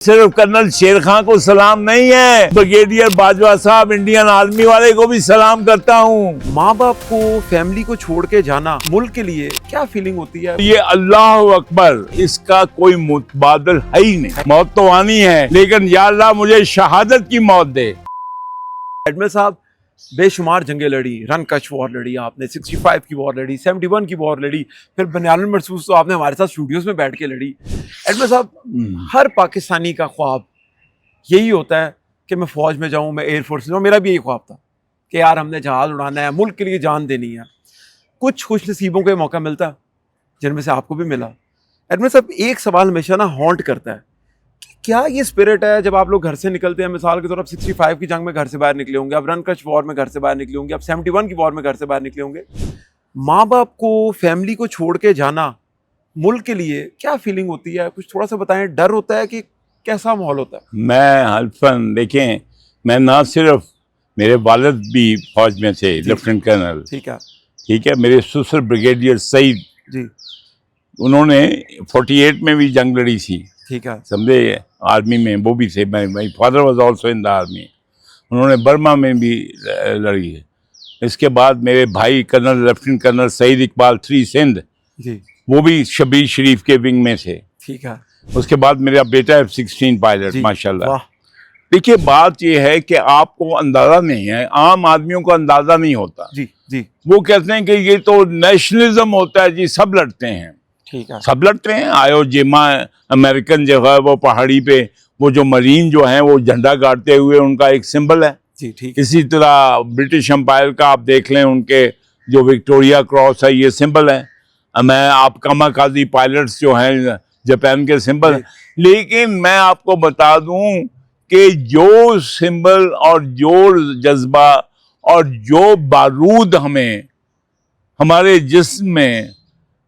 सिर्फ कर्नल शेर खान को सलाम नहीं है, ब्रिगेडियर बाजवा साहब इंडियन आर्मी वाले को भी सलाम करता हूँ। माँ बाप को, फैमिली को छोड़ के जाना मुल्क के लिए क्या फीलिंग होती है? ये अल्लाह अकबर, इसका कोई मुतबादल है ही नहीं। मौत तो आनी है, लेकिन या अल्लाह मुझे शहादत की मौत दे। एडमिरल साहब, बेशुमार जंगें लड़ी, रन कच वॉर लड़ी आपने, 65 की वॉर लड़ी, 71 की वॉर लड़ी, फिर बनियानुल मरसूस तो आपने हमारे साथ स्टूडियोज में बैठ के लड़ी। एडमिरल साहब, हर पाकिस्तानी का ख्वाब यही होता है कि मैं फौज में जाऊं, मैं एयरफोर्स में जाऊं। मेरा भी यही ख्वाब था कि यार हमने जहाज उड़ाना है, मुल्क के लिए जान देनी है। कुछ खुश नसीबों को मौका मिलता जिनमें से आपको भी मिला। एडमिरल साहब, एक सवाल हमेशा ना हॉन्ट करता है, क्या ये स्पिरिट है जब आप लोग घर से निकलते हैं? मिसाल के तौर पर 65 की जंग में घर से बाहर निकले होंगे, आप रन कच वॉर में घर से बाहर निकले होंगे, आप 71 की वॉर में घर से बाहर निकले होंगे। माँ बाप को, फैमिली को छोड़ के जाना मुल्क के लिए क्या फीलिंग होती है? कुछ थोड़ा सा बताएं। डर होता है कि कैसा माहौल होता है? मैं हल्फन, देखें, मैं ना सिर्फ, मेरे वालिद भी फौज में थे, लेफ्टिनेंट कर्नल। ठीक है, मेरे ससुर ब्रिगेडियर सईद जी, उन्होंने 48 में भी जंग लड़ी थी। ठीक है, समझे, आर्मी में वो भी थे। My father was also in the army. उन्होंने बर्मा में भी लड़ी है। इसके बाद मेरे भाई colonel, lieutenant colonel Saeed Iqbal 3 Sindh ji, वो भी शबीर शरीफ के विंग में थे। ठीक है, उसके बाद मेरा बेटा F-16 पायलट, माशाल्लाह। देखिए, बात ये है कि आपको अंदाजा नहीं है, आम आदमियों को अंदाजा नहीं होता जी जी। वो कहते हैं कि ये तो नेशनलिज्म होता है जी, सब लड़ते हैं। ठीक है, सब लड़ते हैं। आयो जेमा अमेरिकन जो है वो पहाड़ी पे, वो जो मरीन जो हैं वो झंडा गाड़ते हुए उनका एक सिंबल है जी। ठीक, इसी तरह ब्रिटिश एम्पायर का आप देख लें, उनके जो विक्टोरिया क्रॉस है ये सिंबल है। मैं आप कामाकाजी पायलट्स जो हैं जापान के सिंबल है। लेकिन मैं आपको बता दूं कि जो सिंबल और जो जज्बा और जो बारूद हमें हमारे जिस्म में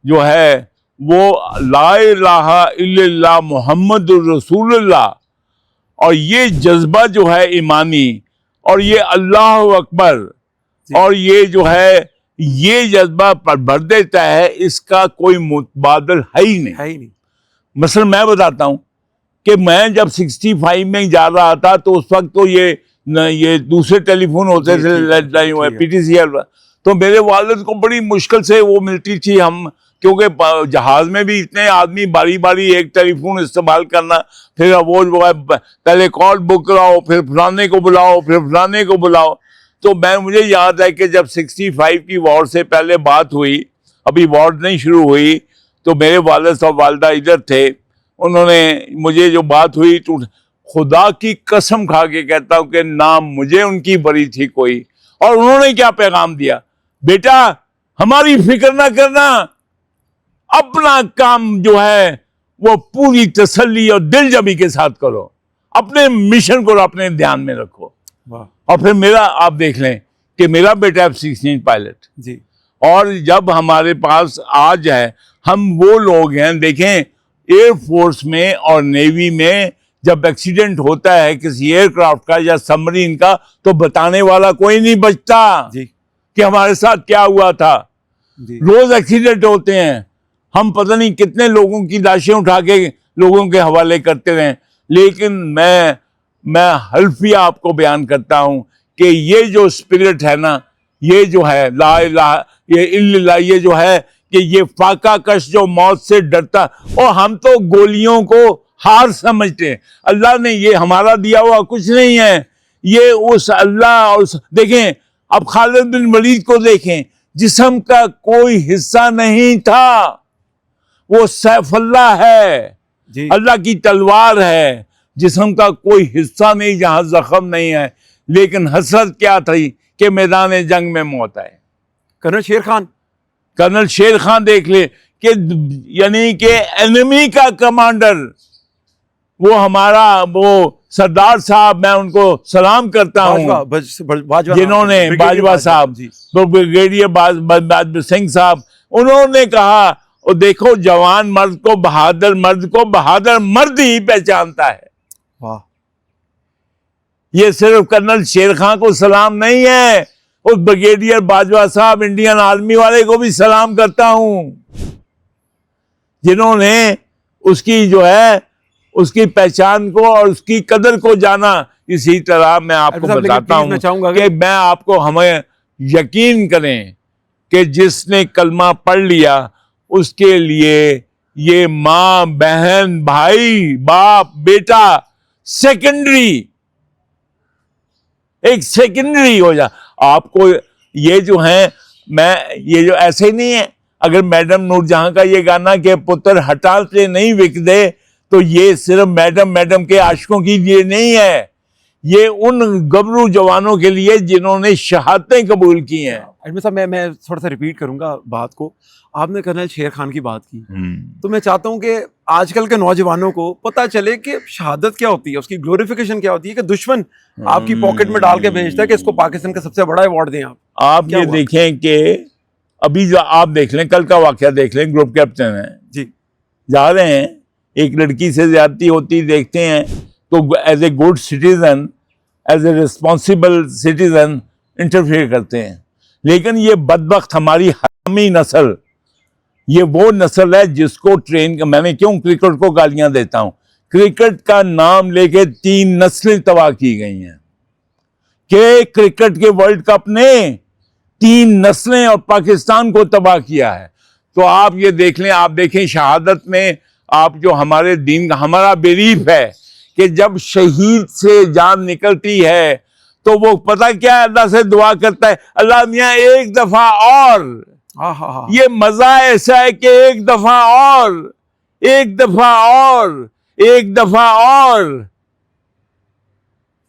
जो है वो ला इलाहा इल्लल्लाह मुहम्मदुर रसूलुल्लाह, और ये जज्बा जो है ईमानी, और ये अल्लाह अकबर, और ये जो है ये जज्बा पर भर देता है, इसका कोई मुतबादल है ही नहीं। मसलन मैं बताता हूँ कि मैं जब 65 में जा रहा था तो उस वक्त तो ये दूसरे टेलीफोन होते थे, लैंडलाइन हुआ, PTCL। तो मेरे वालिद को बड़ी मुश्किल से वो मिलती थी, हम क्योंकि जहाज में भी इतने आदमी बारी बारी एक टेलीफोन इस्तेमाल करना, फिर वो जो है पहले कॉल बुक कराओ, फिर फलाने को बुलाओ, फिर फलाने को बुलाओ। तो मुझे याद है कि जब 65 की वॉर से पहले बात हुई, अभी वॉर नहीं शुरू हुई, तो मेरे वालिद और वालिदा इधर थे। उन्होंने मुझे जो बात हुई तो खुदा की कसम खा के कहता हूँ कि ना मुझे उनकी बरी थी कोई। और उन्होंने क्या पैगाम दिया? बेटा, हमारी फिक्र ना करना, अपना काम जो है वो पूरी तसल्ली और दिलजमी के साथ करो, अपने मिशन को अपने ध्यान में रखो। और फिर मेरा आप देख लें कि मेरा बेटा F-16 पायलट जी। और जब हमारे पास आज है, हम वो लोग हैं, देखें, एयरफोर्स में और नेवी में जब एक्सीडेंट होता है किसी एयरक्राफ्ट का या सबमरीन का, तो बताने वाला कोई नहीं बचता जी कि हमारे साथ क्या हुआ था। रोज एक्सीडेंट होते हैं, हम पता नहीं कितने लोगों की लाशें उठा के लोगों के हवाले करते रहे। लेकिन मैं हल्फिया आपको बयान करता हूं कि ये जो स्पिरिट है ना, ये जो है ला इलाहा ये इल्लल्लाह, ये जो है कि ये फाका कश जो मौत से डरता, और हम तो गोलियों को हार समझते हैं। अल्लाह ने ये हमारा दिया हुआ कुछ नहीं है, ये उस अल्लाह। और देखें, अब खालिद बिन वलीद को देखें, जिस्म का कोई हिस्सा नहीं था, वो सैफुल्लाह है, अल्लाह की तलवार है, जिस्म का कोई हिस्सा नहीं, जहां जख्म नहीं है। लेकिन हसरत क्या थी कि मैदान जंग में मौत आए। कर्नल शेर खान देख ले कि यानी कि एनिमी का कमांडर, वो हमारा वो सरदार साहब, मैं उनको सलाम करता हूँ, जिन्होंने बाजवा साहब, ब्रिगेडियर बाजवा सिंह साहब, उन्होंने कहा, और देखो, जवान मर्द को, बहादुर मर्द को बहादुर मर्द ही पहचानता है। वाह, ये सिर्फ कर्नल शेर खान को सलाम नहीं है, उस ब्रिगेडियर बाजवा साहब इंडियन आर्मी वाले को भी सलाम करता हूं, जिन्होंने उसकी जो है उसकी पहचान को और उसकी कदर को जाना। इसी तरह मैं आपको बताता हूँ कि मैं आपको, हमें यकीन करें कि जिसने कलमा पढ़ लिया उसके लिए ये माँ, बहन, भाई, बाप, बेटा सेकेंडरी, एक सेकेंडरी हो जा। आपको ये जो है, मैं ये जो ऐसे ही नहीं है, अगर मैडम नूरजहां का ये गाना कि पुत्र हटा से नहीं विक दे, तो ये सिर्फ मैडम के आशिकों के लिए नहीं है, ये उन गबरू जवानों के लिए जिन्होंने शहादतें कबूल की हैं। एडमिन साहब, मैं थोड़ा सा रिपीट करूंगा बात को। आपने कर्नल शेर खान की बात की, तो मैं चाहता हूं कि आजकल के नौजवानों को पता चले कि शहादत क्या होती है, उसकी ग्लोरिफिकेशन क्या होती है, कि दुश्मन आपकी पॉकेट में डाल के भेजता है कि इसको पाकिस्तान का सबसे बड़ा अवार्ड दें। आप ये देखें कि अभी जो आप देख लें, कल का वाकया देख लें, ग्रुप कैप्टन है जी, जा रहे हैं, एक लड़की से ज्यादती होती देखते हैं, तो as a good citizen, as a responsible citizen interfere करते हैं। लेकिन ये बदबख्त हमारी हरामी नस्ल, ये वो नस्ल है जिसको ट्रेन, मैंने क्यों क्रिकेट को गालियां देता हूं, क्रिकेट का नाम लेके 3 नस्लें तबाह की गई हैं कि क्रिकेट के वर्ल्ड कप ने 3 नस्लें और पाकिस्तान को तबाह किया है। तो आप ये देख लें, आप देखें शहादत में, आप जो हमारे दीन का हमारा बिलीफ है कि जब शहीद से जान निकलती है तो वो पता क्या है, अल्लाह से दुआ करता है, अल्लाह मियां एक दफा और, ये मजा ऐसा है कि एक दफा और, एक दफा और, एक दफा और।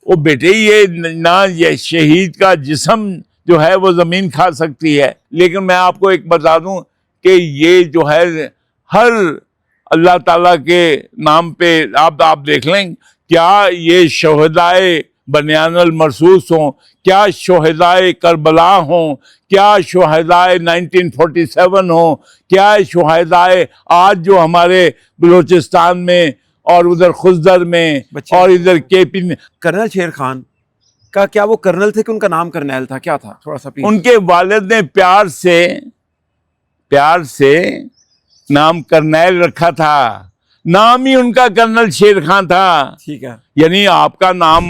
वो बेटे, ये ना, ये शहीद का जिस्म जो है वो जमीन खा सकती है, लेकिन मैं आपको एक बता दूं कि ये जो है हर अल्लाह ताला के नाम पे आप देख लें, क्या ये शोहदाए बनियानुल मरसूस हों, क्या शोहदाए करबला हों, क्या शोहदाए 1947 हों, क्या शोहदाए आज जो हमारे बलूचिस्तान में और उधर खुजदर में और इधर केपी में। कर्नल शेर खान का क्या वो कर्नल थे कि उनका नाम कर्नैल था, क्या था, थोड़ा सा प्लीज। उनके वालिद ने प्यार से नाम कर्नैल रखा था, नाम ही उनका कर्नल शेर खान था। ठीक है, यानी आपका नाम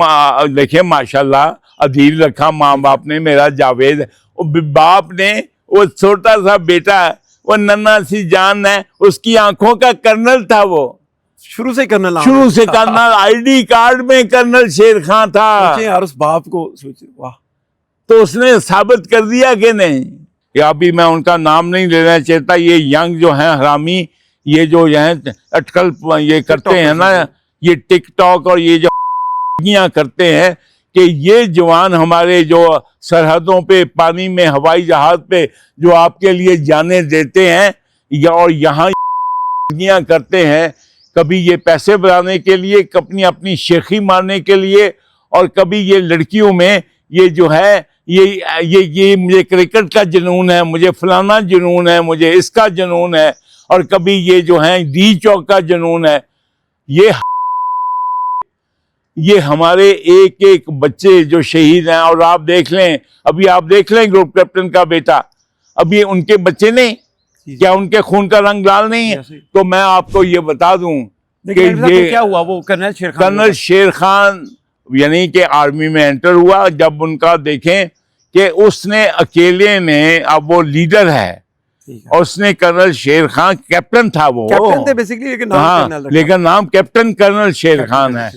देखिए माशाल्लाह अदील रखा माँ बाप ने, मेरा जावेद है, बाप ने वो छोटा सा बेटा, वो नन्ना सी जान है, उसकी आंखों का कर्नल था, वो शुरू से कर्नल, शुरू से कर्नल, आईडी कार्ड में कर्नल शेर खान था। यार उस बाप को सोचिए, वाह। तो उसने साबित कर दिया कि नहीं, या अभी मैं उनका नाम नहीं लेना चाहता, ये यंग जो है हरामी, ये जो यहाँ अटकल ये करते हैं ना, ये टिकटॉक और ये जो करते हैं, कि ये जवान हमारे जो सरहदों पे, पानी में, हवाई जहाज पे जो आपके लिए जाने देते हैं, या और यहाँ करते हैं, कभी ये पैसे बनाने के लिए, कभी अपनी शेखी मारने के लिए, और कभी ये लड़कियों में ये जो है ये मुझे क्रिकेट का जुनून है, मुझे फलाना जुनून है, मुझे इसका जुनून है, और कभी ये जो है दी चौक का जुनून है। ये हमारे एक एक बच्चे जो शहीद हैं, और आप देख लें, अभी आप देख लें ग्रुप कैप्टन का बेटा, अभी उनके बच्चे नहीं, क्या उनके खून का रंग लाल नहीं है? तो मैं आपको ये बता दूं कि ये क्या हुआ, वो कर्नल शेर खान यानी कि आर्मी में एंटर हुआ, जब उनका देखें कि उसने अकेले ने, अब वो लीडर है, और उसने कर्नल शेर खान कैप्टन था, वो कैप्टन थे बेसिकली, लेकिन नाम कैप्टन कर्नल शेर खान है।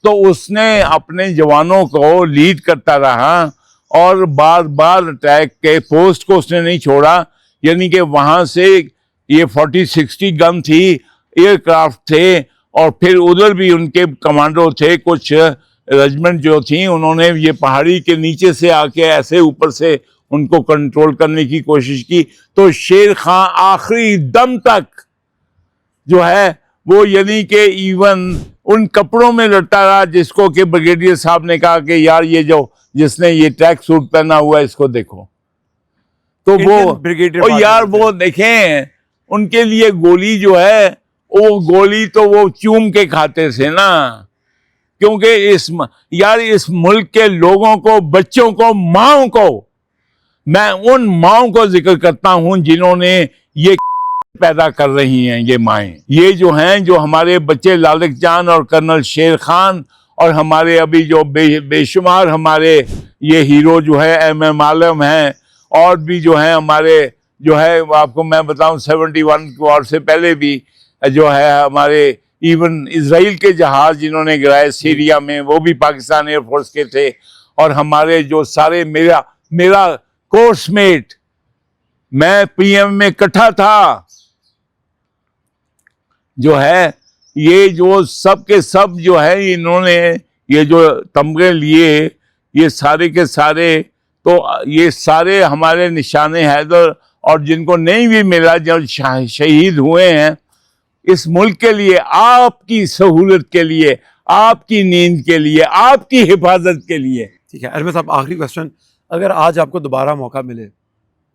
तो उसने अपने जवानों को लीड करता रहा, और बार बार अटैक के पोस्ट को उसने नहीं छोड़ा, यानी कि वहां से ये 40-60 गन थी, एयरक्राफ्ट थे, और फिर उधर भी उनके कमांडो थे, कुछ रेजिमेंट जो थी, उन्होंने ये पहाड़ी के नीचे से आके ऐसे ऊपर से उनको कंट्रोल करने की कोशिश की। तो शेर खान आखिरी दम तक जो है वो, यानी कि इवन उन कपड़ों में लड़ता रहा जिसको कि ब्रिगेडियर साहब ने कहा कि यार ये जो जिसने ये ट्रैक सूट पहना हुआ है इसको देखो, तो वो ब्रिगेडियर, और यार वो देखें उनके लिए गोली जो है, वो गोली तो वो चूम के खाते थे ना, क्योंकि इस मुल्क के लोगों को, बच्चों को, माओं को, मैं उन माओं को जिक्र करता हूं जिन्होंने ये पैदा कर रही हैं ये माएँ। ये जो हैं, जो हमारे बच्चे लालिक जान और कर्नल शेर खान और हमारे अभी जो बेशुमार हमारे ये हीरो जो है MM आलम हैं, और भी जो है हमारे जो है, आपको मैं बताऊं 71 वॉर से पहले भी जो है हमारे इवन इजराइल के जहाज जिन्होंने गिराए सीरिया में, वो भी पाकिस्तान एयरफोर्स के थे। और हमारे जो सारे मेरा कोर्समेट, मैं PM में इकट्ठा था, जो है ये जो सब के सब जो है इन्होंने ये जो तमगे लिए, ये सारे के सारे, तो ये सारे हमारे निशाने हैदर, और जिनको नहीं भी मिला, जो शहीद हुए हैं इस मुल्क के लिए, आपकी सहूलत के लिए, आपकी नींद के लिए, आपकी हिफाजत के लिए। ठीक है अरमल साहब, आखिरी क्वेश्चन, अगर आज आपको दोबारा मौका मिले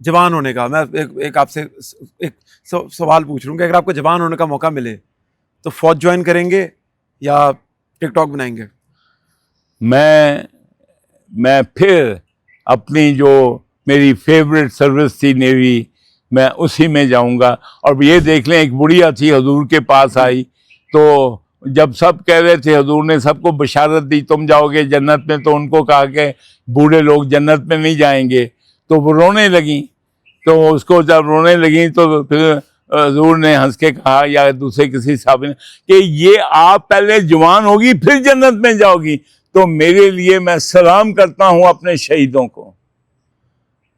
जवान होने का, मैं एक आपसे एक सवाल पूछ रहा हूँ कि अगर आपको जवान होने का मौका मिले तो फौज ज्वाइन करेंगे या टिकटॉक बनाएंगे? मैं फिर अपनी जो मेरी फेवरेट सर्विस थी नेवी, मैं उसी में जाऊंगा। और ये देख लें, एक बुढ़िया थी हुजूर के पास आई, तो जब सब कह रहे थे, हुजूर ने सबको बशारत दी तुम जाओगे जन्नत में, तो उनको कहा कि बूढ़े लोग जन्नत में नहीं जाएंगे, तो वो रोने लगी। तो उसको जब रोने लगी तो फिर हुजूर ने हंस के कहा, या दूसरे किसी साहब ने, कि ये आप पहले जवान होगी फिर जन्नत में जाओगी। तो मेरे लिए, मैं सलाम करता हूं अपने शहीदों को,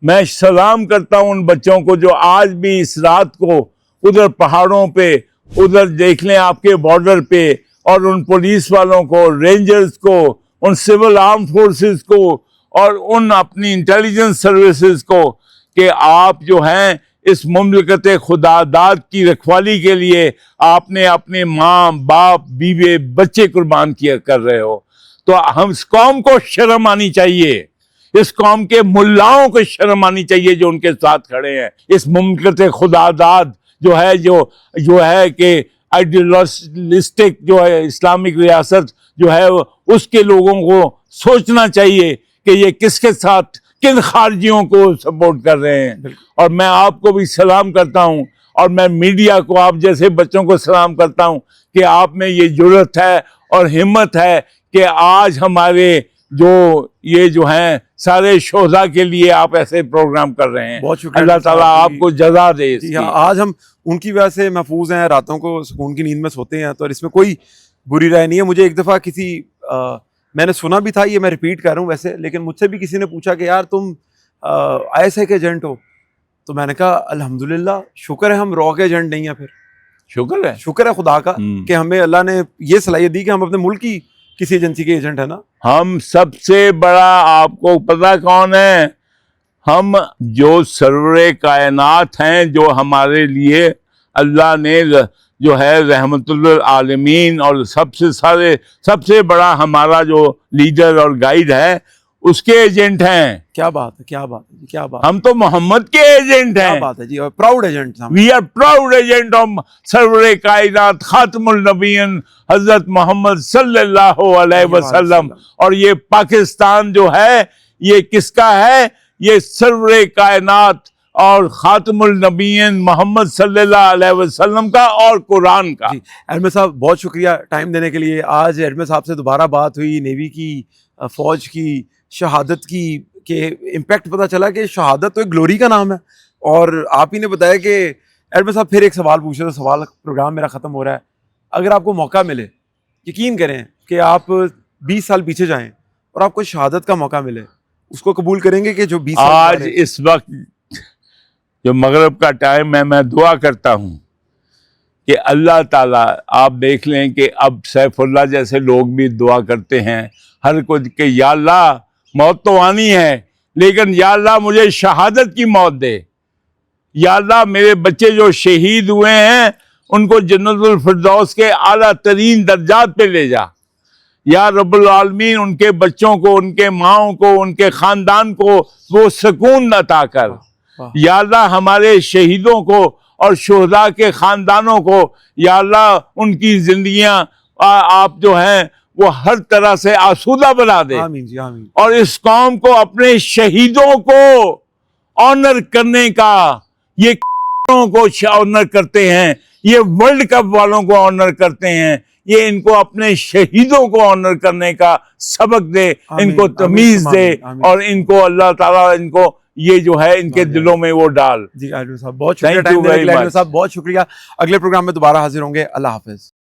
मैं सलाम करता हूं उन बच्चों को जो आज भी इस रात को उधर पहाड़ों पे, उधर देख लें आपके बॉर्डर पे, और उन पुलिस वालों को, रेंजर्स को, उन सिविल आर्म फोर्सेस को, और उन अपनी इंटेलिजेंस सर्विसेज को, कि आप जो हैं इस मुमलिकत खुदादाद की रखवाली के लिए आपने अपने माँ बाप बीवे बच्चे कुर्बान किया कर रहे हो। तो हम इस कौम को शर्म आनी चाहिए, इस कौम के मुल्लाओं को शर्म आनी चाहिए जो उनके साथ खड़े हैं। इस मुमलिकत खुदादाद जो है कि आइडियलिस्टिक जो है इस्लामिक रियासत जो है, उसके लोगों को सोचना चाहिए कि ये किसके साथ, किन खारजियों को सपोर्ट कर रहे हैं। और मैं आपको भी सलाम करता हूं, और मैं मीडिया को, आप जैसे बच्चों को सलाम करता हूं कि आप में ये जुर्रत है और हिम्मत है कि आज हमारे जो हैं सारे शोधा के लिए आप ऐसे प्रोग्राम कर रहे हैं। बहुत शुक्रिया, अल्लाह ताला आपको जज़ा दे। आज हम उनकी वजह से महफूज हैं, रातों को सुकून की नींद में सोते हैं, तो इसमें कोई बुरी राय नहीं है। मुझे एक दफ़ा मैंने सुना भी था, ये मैं रिपीट कर रहा हूँ वैसे, लेकिन मुझसे भी किसी ने पूछा कि यार तुम ISI के एजेंट हो, तो मैंने कहा अल्हम्दुलिल्लाह, शुक्र है हम रॉ के एजेंट नहीं है। फिर शुक्र है खुदा का कि हमें अल्लाह ने ये सलाहियत दी कि हम अपने मुल्क की किसी एजेंसी के एजेंट है ना। हम सबसे बड़ा, आपको पता कौन है? हम जो सरवरे कायनात हैं, जो हमारे लिए अल्लाह ने जो है रहमतुल्लिल आलमीन, और सबसे बड़ा हमारा जो लीडर और गाइड है, उसके एजेंट हैं। क्या बात है, क्या बात है, क्या बात। हम तो मोहम्मद के एजेंट हैं। क्या बात है जी, और proud agent. We are proud agent of सरवरे कायनात खातमुल नबीयन हजरत मोहम्मद सल्लल्लाहु अलैहि वसल्लम। और ये पाकिस्तान जो है, ये किसका है? ये सरवरे कायनात और खातमुल नबीयन मोहम्मद सल्लल्लाहु अलैहि वसल्लम का और कुरान का। अहमद साहब बहुत शुक्रिया टाइम देने के लिए। आज अहमद साहब से दोबारा बात हुई, नेवी की, फौज की, शहादत की, के इम्पैक्ट पता चला कि शहादत तो एक ग्लोरी का नाम है। और आप ही ने बताया कि अहमद साहब फिर एक सवाल पूछे, तो सवाल प्रोग्राम मेरा ख़त्म हो रहा है। अगर आपको मौका मिले, यकीन करें कि आप 20 साल पीछे जाएं और आपको शहादत का मौका मिले, उसको कबूल करेंगे कि जो 20 साल आज इस वक्त जो मगरब का टाइम है, मैं दुआ करता हूँ कि अल्लाह ताला, आप देख लें कि अब सैफुल्लाह जैसे लोग भी दुआ करते हैं हर कुछ के, या अल्लाह मौत तो आनी है, लेकिन या अल्लाह मुझे शहादत की मौत दे। या अल्लाह मेरे बच्चे जो शहीद हुए हैं उनको जन्नतुल फिरदौस के आला तरीन दर्जात पे ले जा। या रब्बुल आलमीन उनके बच्चों को, उनके माओं को, उनके ख़ानदान को वो सुकून अता कर। या अल्लाह हमारे शहीदों को और शुहदा के ख़ानदानों को, या अल्लाह उनकी ज़िंदगियाँ आप जो हैं वो हर तरह से आसूदा बना दे। आमीन जी, आमीन। और इस कौम को अपने शहीदों को ऑनर करने का ये को ऑनर करते हैं, ये वर्ल्ड कप वालों को ऑनर करते हैं, ये इनको अपने शहीदों को ऑनर करने का सबक दे, इनको तमीज दे, और इनको अल्लाह ताला इनको ये जो है इनके दिलों में वो डाल। जी आजमी साहब बहुत शुक्रिया टाइम देने के लिए। आजमी साहब बहुत शुक्रिया। अगले प्रोग्राम में दोबारा हाजिर होंगे। अल्लाह हाफिज।